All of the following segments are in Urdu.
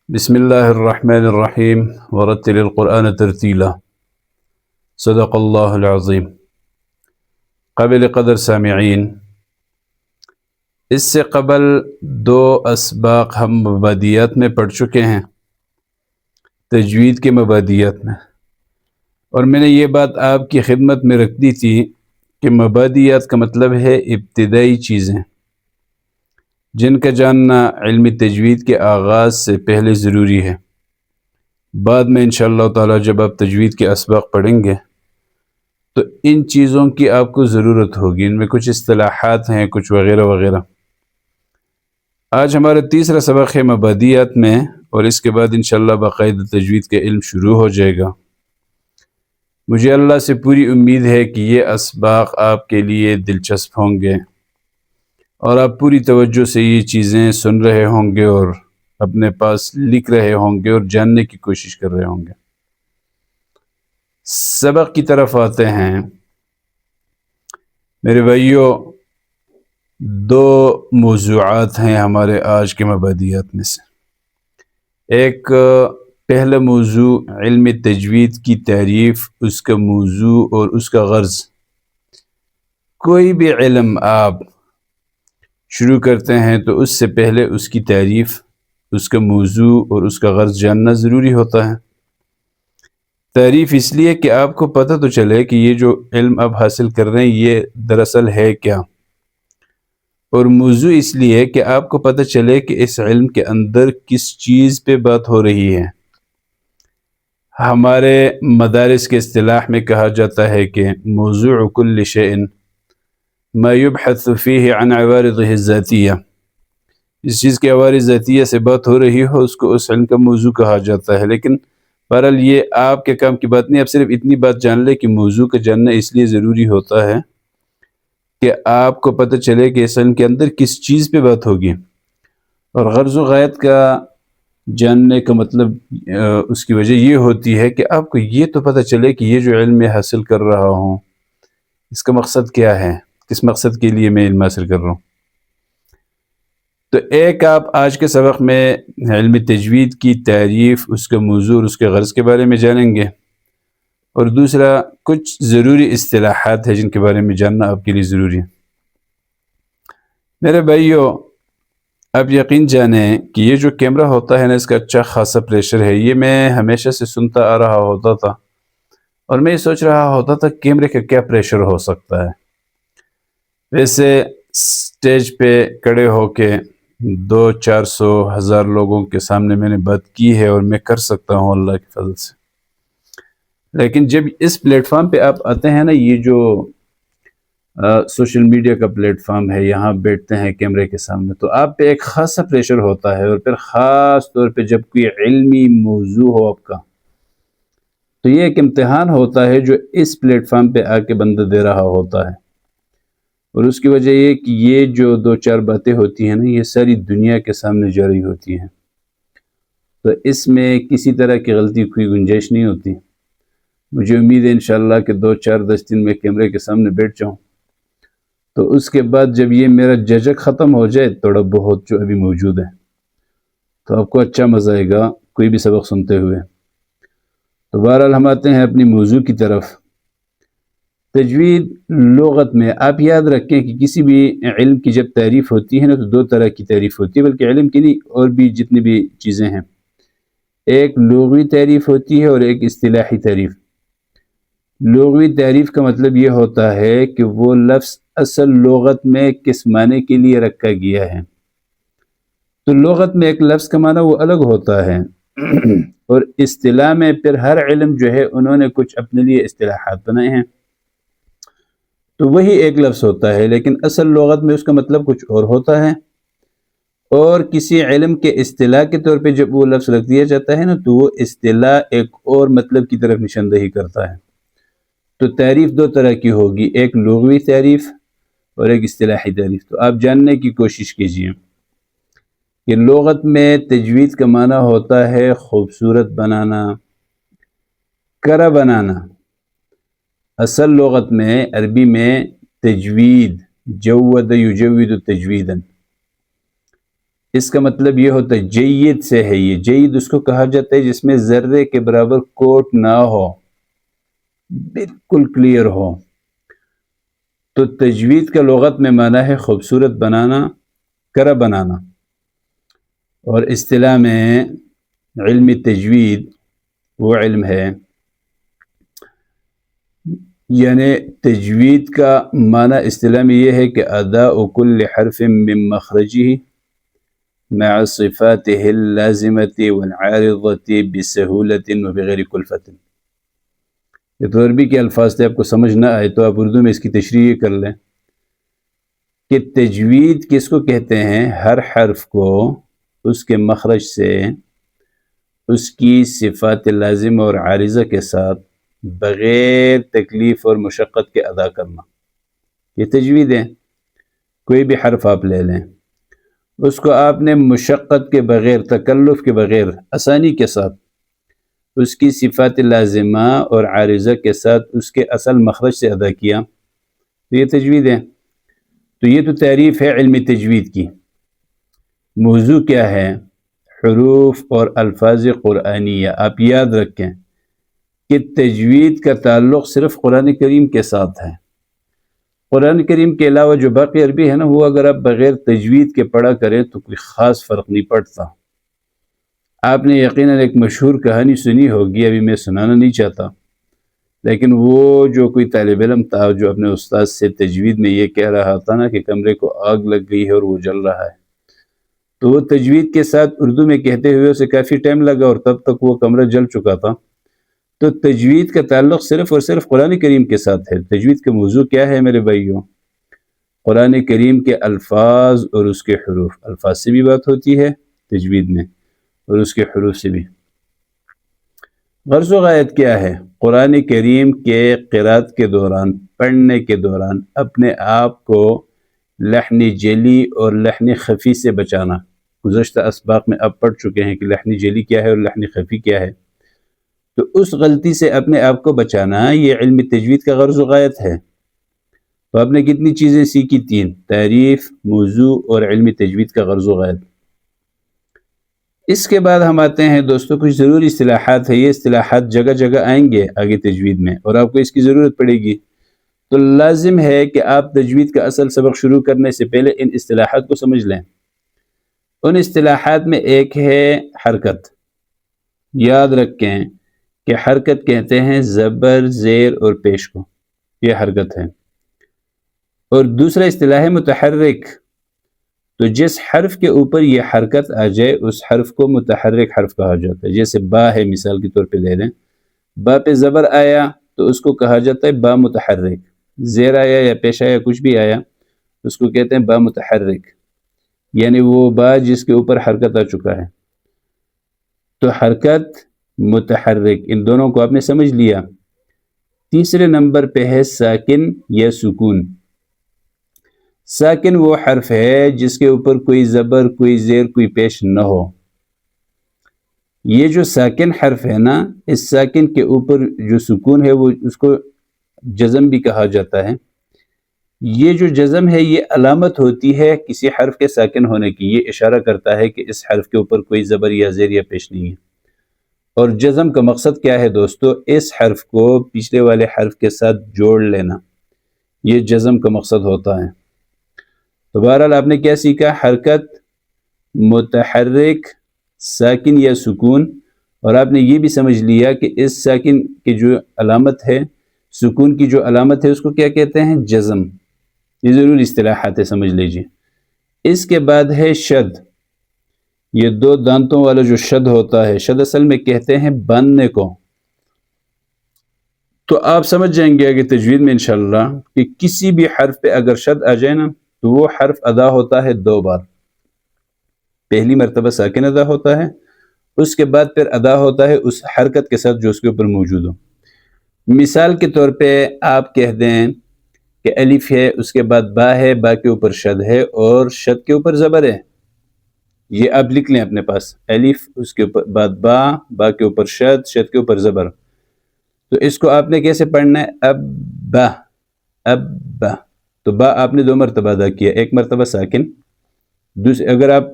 بسم اللہ الرحمن الرحیم ورتل القرآن ترتیلا صدق اللہ العظیم۔ قابل قدر سامعین، اس سے قبل دو اسباق ہم مبادیات میں پڑھ چکے ہیں، تجوید کے مبادیات میں، اور میں نے یہ بات آپ کی خدمت میں رکھ دی تھی کہ مبادیات کا مطلب ہے ابتدائی چیزیں جن کا جاننا علم تجوید کے آغاز سے پہلے ضروری ہے۔ بعد میں انشاءاللہ تعالی جب آپ تجوید کے اسباق پڑھیں گے تو ان چیزوں کی آپ کو ضرورت ہوگی، ان میں کچھ اصطلاحات ہیں، کچھ وغیرہ وغیرہ۔ آج ہمارا تیسرا سبق ہے مبادیات میں، اور اس کے بعد انشاءاللہ باقاعدہ تجوید کا علم شروع ہو جائے گا۔ مجھے اللہ سے پوری امید ہے کہ یہ اسباق آپ کے لیے دلچسپ ہوں گے اور آپ پوری توجہ سے یہ چیزیں سن رہے ہوں گے اور اپنے پاس لکھ رہے ہوں گے اور جاننے کی کوشش کر رہے ہوں گے۔ سبق کی طرف آتے ہیں میرے بھائیوں۔ دو موضوعات ہیں ہمارے آج کے مبادیات میں سے۔ ایک پہلا موضوع علم تجوید کی تعریف، اس کا موضوع اور اس کا غرض۔ کوئی بھی علم آپ شروع کرتے ہیں تو اس سے پہلے اس کی تعریف، اس کا موضوع اور اس کا غرض جاننا ضروری ہوتا ہے۔ تعریف اس لیے کہ آپ کو پتہ تو چلے کہ یہ جو علم آپ حاصل کر رہے ہیں یہ دراصل ہے کیا، اور موضوع اس لیے کہ آپ کو پتہ چلے کہ اس علم کے اندر کس چیز پہ بات ہو رہی ہے۔ ہمارے مدارس کے اصطلاح میں کہا جاتا ہے کہ موضوع کل شیء ما یبحث فیہ عن عوارضہ الذاتیہ، جس چیز کے عوارض ذاتیہ سے بات ہو رہی ہو اس کو اس علم کا موضوع کہا جاتا ہے۔ لیکن بہرحال یہ آپ کے کام کی بات نہیں، آپ صرف اتنی بات جان لیں کہ موضوع کا جاننا اس لیے ضروری ہوتا ہے کہ آپ کو پتہ چلے کہ اس علم کے اندر کس چیز پہ بات ہوگی۔ اور غرض و غایت کا جاننے کا مطلب اس کی وجہ یہ ہوتی ہے کہ آپ کو یہ تو پتہ چلے کہ یہ جو علم میں حاصل کر رہا ہوں اس کا مقصد کیا ہے، کس مقصد کے لیے میں علم حاصل کر رہا ہوں۔ تو ایک آپ آج کے سبق میں علم تجوید کی تعریف، اس کا موضوع اور اس کے غرض کے بارے میں جانیں گے، اور دوسرا کچھ ضروری اصطلاحات ہیں جن کے بارے میں جاننا آپ کے لیے ضروری ہے۔ میرے بھائیوں، آپ یقین جانیں کہ یہ جو کیمرہ ہوتا ہے نا، اس کا اچھا خاصا پریشر ہے۔ یہ میں ہمیشہ سے سنتا آ رہا ہوتا تھا اور میں یہ سوچ رہا ہوتا تھا کیمرے کا کیا پریشر ہو سکتا ہے۔ ویسے سٹیج پہ کھڑے ہو کے 200-400-1000 لوگوں کے سامنے میں نے بات کی ہے اور میں کر سکتا ہوں اللہ کے فضل سے، لیکن جب اس پلیٹ فارم پہ آپ آتے ہیں نا، یہ جو سوشل میڈیا کا پلیٹ فارم ہے، یہاں بیٹھتے ہیں کیمرے کے سامنے، تو آپ پہ ایک خاصا پریشر ہوتا ہے، اور پھر خاص طور پہ جب کوئی علمی موضوع ہو آپ کا تو یہ ایک امتحان ہوتا ہے جو اس پلیٹ فارم پہ آ کے بندہ دے رہا ہوتا ہے۔ اور اس کی وجہ یہ کہ یہ جو 2-4 باتیں ہوتی ہیں نا، یہ ساری دنیا کے سامنے جاری ہوتی ہیں، تو اس میں کسی طرح کی غلطی کوئی گنجائش نہیں ہوتی۔ مجھے امید ہے انشاءاللہ کہ 2-4-10 دن میں کیمرے کے سامنے بیٹھ جاؤں، تو اس کے بعد جب یہ میرا جھجک ختم ہو جائے، تھوڑا بہت جو ابھی موجود ہے، تو آپ کو اچھا مزہ آئے گا کوئی بھی سبق سنتے ہوئے۔ تو بہرحال ہم آتے ہیں اپنی موضوع کی طرف۔ تجوید لغت میں آپ یاد رکھیں کہ کسی بھی علم کی جب تعریف ہوتی ہے نا، تو 2 طرح کی تعریف ہوتی ہے، بلکہ علم کی نہیں اور بھی جتنی بھی چیزیں ہیں۔ ایک لغوی تعریف ہوتی ہے اور ایک اصطلاحی تعریف۔ لغوی تعریف کا مطلب یہ ہوتا ہے کہ وہ لفظ اصل لغت میں کس معنی کے لیے رکھا گیا ہے۔ تو لغت میں ایک لفظ کا معنی وہ الگ ہوتا ہے، اور اصطلاح میں پھر ہر علم جو ہے انہوں نے کچھ اپنے لیے اصطلاحات بنائے ہیں، تو وہی ایک لفظ ہوتا ہے، لیکن اصل لغت میں اس کا مطلب کچھ اور ہوتا ہے۔ اور کسی علم کے اصطلاح کے طور پہ جب وہ لفظ رکھ دیا جاتا ہے نا، تو وہ اصطلاح ایک اور مطلب کی طرف نشاندہی کرتا ہے۔ تو تعریف 2 طرح کی ہوگی، ایک لغوی تعریف اور ایک اصطلاحی تعریف۔ تو آپ جاننے کی کوشش کیجئے کہ لغت میں تجوید کا معنی ہوتا ہے خوبصورت بنانا، کرا بنانا۔ اصل لغت میں عربی میں تجوید جود یجود تجویداً، اس کا مطلب یہ ہوتا ہے جید سے ہے، یہ جید اس کو کہا جاتا ہے جس میں ذرے کے برابر کوٹ نہ ہو، بالکل کلیئر ہو۔ تو تجوید کا لغت میں معنی ہے خوبصورت بنانا، کرا بنانا، اور اصطلاح میں علم تجوید وہ علم ہے، یعنی تجوید کا معنی اصطلاح میں یہ ہے کہ اداء کل حرف من مخرجہ مع صفاته اللازمة والعارضة بسہولت وبغیر کلفت۔ یہ تو عربی کے الفاظ تھے، آپ کو سمجھ نہ آئے تو آپ اردو میں اس کی تشریح کر لیں کہ تجوید کس کو کہتے ہیں؟ ہر حرف کو اس کے مخرج سے اس کی صفات لازمہ اور عارضہ کے ساتھ بغیر تکلیف اور مشقت کے ادا کرنا، یہ تجوید ہے۔ کوئی بھی حرف آپ لے لیں، اس کو آپ نے مشقت کے بغیر، تکلف کے بغیر، آسانی کے ساتھ اس کی صفات لازمہ اور عارضہ کے ساتھ اس کے اصل مخرج سے ادا کیا تو یہ تجوید ہے۔ تو یہ تو تعریف ہے علم تجوید کی۔ موضوع کیا ہے؟ حروف اور الفاظ قرآنیہ۔ آپ یاد رکھیں کہ تجوید کا تعلق صرف قرآن کریم کے ساتھ ہے۔ قرآن کریم کے علاوہ جو باقی عربی ہے نا، وہ اگر آپ بغیر تجوید کے پڑھا کریں تو کوئی خاص فرق نہیں پڑتا۔ آپ نے یقیناً ایک مشہور کہانی سنی ہوگی، ابھی میں سنانا نہیں چاہتا، لیکن وہ جو کوئی طالب علم تھا جو اپنے استاد سے تجوید میں یہ کہہ رہا تھا نا کہ کمرے کو آگ لگ گئی ہے اور وہ جل رہا ہے، تو وہ تجوید کے ساتھ اردو میں کہتے ہوئے اسے کافی ٹائم لگا اور تب تک وہ کمرہ جل چکا تھا۔ تو تجوید کا تعلق صرف اور صرف قرآن کریم کے ساتھ ہے۔ تجوید کا موضوع کیا ہے میرے بھائیوں؟ قرآن کریم کے الفاظ اور اس کے حروف۔ الفاظ سے بھی بات ہوتی ہے تجوید میں اور اس کے حروف سے بھی۔ غرض و غایت کیا ہے؟ قرآن کریم کے قرات کے دوران، پڑھنے کے دوران اپنے آپ کو لحن جلی اور لحن خفی سے بچانا۔ گزشتہ اسباق میں آپ پڑھ چکے ہیں کہ لحن جلی کیا ہے اور لحن خفی کیا ہے، تو اس غلطی سے اپنے آپ کو بچانا یہ علم تجوید کا غرض و غایت ہے۔ تو آپ نے کتنی چیزیں سیکھی؟ 3: تعریف، موضوع اور علم تجوید کا غرض و غایت۔ اس کے بعد ہم آتے ہیں دوستوں کچھ ضروری اصطلاحات ہیں، یہ اصطلاحات جگہ جگہ آئیں گے آگے تجوید میں اور آپ کو اس کی ضرورت پڑے گی، تو لازم ہے کہ آپ تجوید کا اصل سبق شروع کرنے سے پہلے ان اصطلاحات کو سمجھ لیں۔ ان اصطلاحات میں ایک ہے حرکت۔ یاد رکھیں کہ حرکت کہتے ہیں زبر، زیر اور پیش کو، یہ حرکت ہے۔ اور دوسرا اصطلاح ہے متحرک۔ تو جس حرف کے اوپر یہ حرکت آ جائے اس حرف کو متحرک حرف کہا جاتا ہے۔ جیسے با ہے، مثال کے طور پہ لے لیں، با پہ زبر آیا تو اس کو کہا جاتا ہے با متحرک۔ زیر آیا یا پیش آیا، کچھ بھی آیا، اس کو کہتے ہیں با متحرک، یعنی وہ با جس کے اوپر حرکت آ چکا ہے۔ تو حرکت، متحرک، ان دونوں کو آپ نے سمجھ لیا۔ تیسرے نمبر پہ ہے ساکن یا سکون۔ ساکن وہ حرف ہے جس کے اوپر کوئی زبر، کوئی زیر، کوئی پیش نہ ہو۔ یہ جو ساکن حرف ہے نا، اس ساکن کے اوپر جو سکون ہے وہ اس کو جزم بھی کہا جاتا ہے۔ یہ جو جزم ہے یہ علامت ہوتی ہے کسی حرف کے ساکن ہونے کی، یہ اشارہ کرتا ہے کہ اس حرف کے اوپر کوئی زبر یا زیر یا پیش نہیں ہے۔ اور جزم کا مقصد کیا ہے دوستو؟ اس حرف کو پچھلے والے حرف کے ساتھ جوڑ لینا، یہ جزم کا مقصد ہوتا ہے۔ تو بہرحال آپ نے کیا سیکھا؟ حرکت، متحرک، ساکن یا سکون، اور آپ نے یہ بھی سمجھ لیا کہ اس ساکن کی جو علامت ہے، سکون کی جو علامت ہے، اس کو کیا کہتے ہیں؟ جزم۔ یہ ضرور اصطلاحات ہے، سمجھ لیجیے۔ اس کے بعد ہے شد۔ یہ 2 دانتوں والا جو شد ہوتا ہے، شد اصل میں کہتے ہیں باندھنے کو۔ تو آپ سمجھ جائیں گے آگے تجوید میں انشاءاللہ کہ کسی بھی حرف پہ اگر شد آ جائے نا تو وہ حرف ادا ہوتا ہے 2 بار۔ پہلی مرتبہ ساکن ادا ہوتا ہے، اس کے بعد پھر ادا ہوتا ہے اس حرکت کے ساتھ جو اس کے اوپر موجود ہو۔ مثال کے طور پہ آپ کہہ دیں کہ الف ہے، اس کے بعد با ہے، با کے اوپر شد ہے اور شد کے اوپر زبر ہے۔ یہ آپ لکھ لیں اپنے پاس، الف، اس کے بعد با، با کے اوپر شد، شد کے اوپر زبر۔ تو اس کو آپ نے کیسے پڑھنا ہے؟ اب با، اب با۔ تو با آپ نے 2 مرتبہ ادا کیا، ایک مرتبہ ساکن، اگر آپ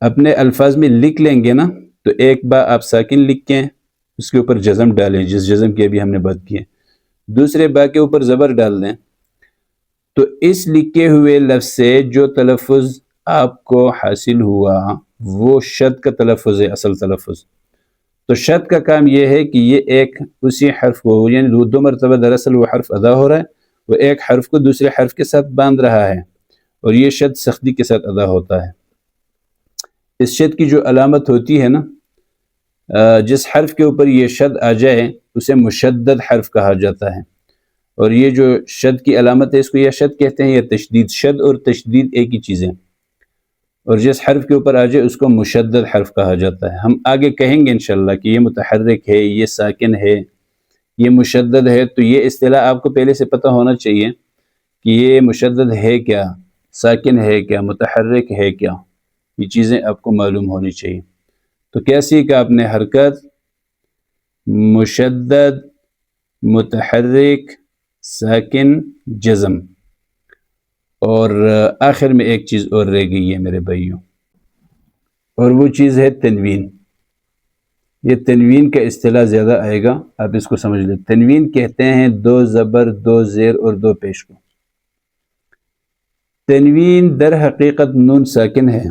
اپنے الفاظ میں لکھ لیں گے نا تو ایک با آپ ساکن لکھیں، اس کے اوپر جزم ڈالیں جس جزم کی ابھی ہم نے بات کی ہے، دوسرے با کے اوپر زبر ڈال دیں، تو اس لکھے ہوئے لفظ سے جو تلفظ آپ کو حاصل ہوا وہ شد کا تلفظ ہے، اصل تلفظ۔ تو شد کا کام یہ ہے کہ یہ ایک اسی حرف کو، یعنی دو مرتبہ دراصل وہ حرف ادا ہو رہا ہے، وہ ایک حرف کو دوسرے حرف کے ساتھ باندھ رہا ہے، اور یہ شد سختی کے ساتھ ادا ہوتا ہے۔ اس شد کی جو علامت ہوتی ہے نا، جس حرف کے اوپر یہ شد آ جائے اسے مشدد حرف کہا جاتا ہے، اور یہ جو شد کی علامت ہے اس کو یا شد کہتے ہیں یا تشدید۔ شد اور تشدید ایک ہی چیز ہے، اور جس حرف کے اوپر آ جائے اس کو مشدد حرف کہا جاتا ہے۔ ہم آگے کہیں گے انشاءاللہ کہ یہ متحرک ہے، یہ ساکن ہے، یہ مشدد ہے، تو یہ اصطلاح آپ کو پہلے سے پتہ ہونا چاہیے کہ یہ مشدد ہے کیا، ساکن ہے کیا، متحرک ہے کیا، یہ چیزیں آپ کو معلوم ہونی چاہیے۔ تو کیا سیکھا آپ نے؟ حرکت، مشدد، متحرک، ساکن، جزم، اور آخر میں ایک چیز اور رہ گئی ہے میرے بھائیوں، اور وہ چیز ہے تنوین۔ یہ تنوین کا اصطلاح زیادہ آئے گا، آپ اس کو سمجھ لیں۔ تنوین کہتے ہیں دو زبر، دو زیر اور دو پیش کو۔ تنوین در حقیقت نون ساکن ہے،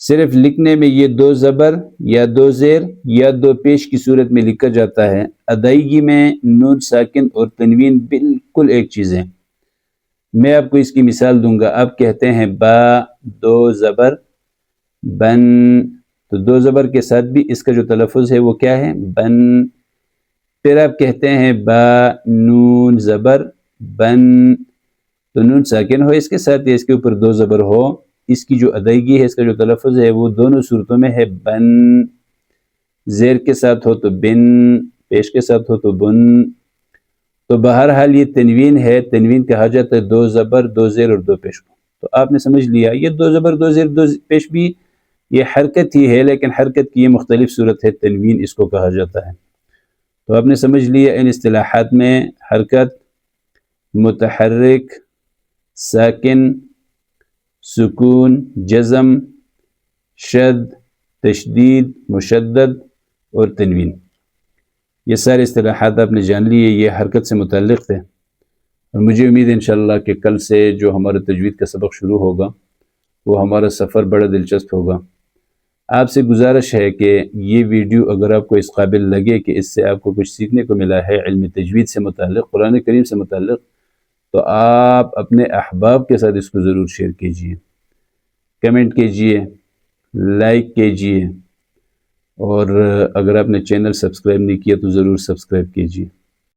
صرف لکھنے میں یہ دو زبر یا دو زیر یا دو پیش کی صورت میں لکھا جاتا ہے، ادائیگی میں نون ساکن اور تنوین بالکل ایک چیز ہے۔ میں آپ کو اس کی مثال دوں گا۔ آپ کہتے ہیں با، دو زبر، بن، تو دو زبر کے ساتھ بھی اس کا جو تلفظ ہے وہ کیا ہے؟ بن۔ پھر آپ کہتے ہیں با، نون زبر، بن، تو نون ساکن ہو اس کے ساتھ یا اس کے اوپر دو زبر ہو، اس کی جو ادائیگی ہے، اس کا جو تلفظ ہے وہ دونوں صورتوں میں ہے بن۔ زیر کے ساتھ ہو تو بن، پیش کے ساتھ ہو تو بن۔ تو بہرحال یہ تنوین ہے، تنوین کہا جاتا ہے دو زبر، دو زیر اور دو پیش کو۔ تو آپ نے سمجھ لیا یہ دو زبر، دو زیر، دو پیش بھی یہ حرکت ہی ہے، لیکن حرکت کی یہ مختلف صورت ہے، تنوین اس کو کہا جاتا ہے۔ تو آپ نے سمجھ لیا ان اصطلاحات میں حرکت، متحرک، ساکن، سکون، جزم، شد، تشدید، مشدد اور تنوین، یہ سارے اصطلاحات آپ نے جان لیے، یہ حرکت سے متعلق تھے۔ اور مجھے امید ہے انشاءاللہ کہ کل سے جو ہمارا تجوید کا سبق شروع ہوگا وہ ہمارا سفر بڑا دلچسپ ہوگا۔ آپ سے گزارش ہے کہ یہ ویڈیو اگر آپ کو اس قابل لگے کہ اس سے آپ کو کچھ سیکھنے کو ملا ہے علم تجوید سے متعلق، قرآن کریم سے متعلق، تو آپ اپنے احباب کے ساتھ اس کو ضرور شیئر کیجئے، کمنٹ کیجئے، لائک کیجئے، اور اگر آپ نے چینل سبسکرائب نہیں کیا تو ضرور سبسکرائب کیجئے۔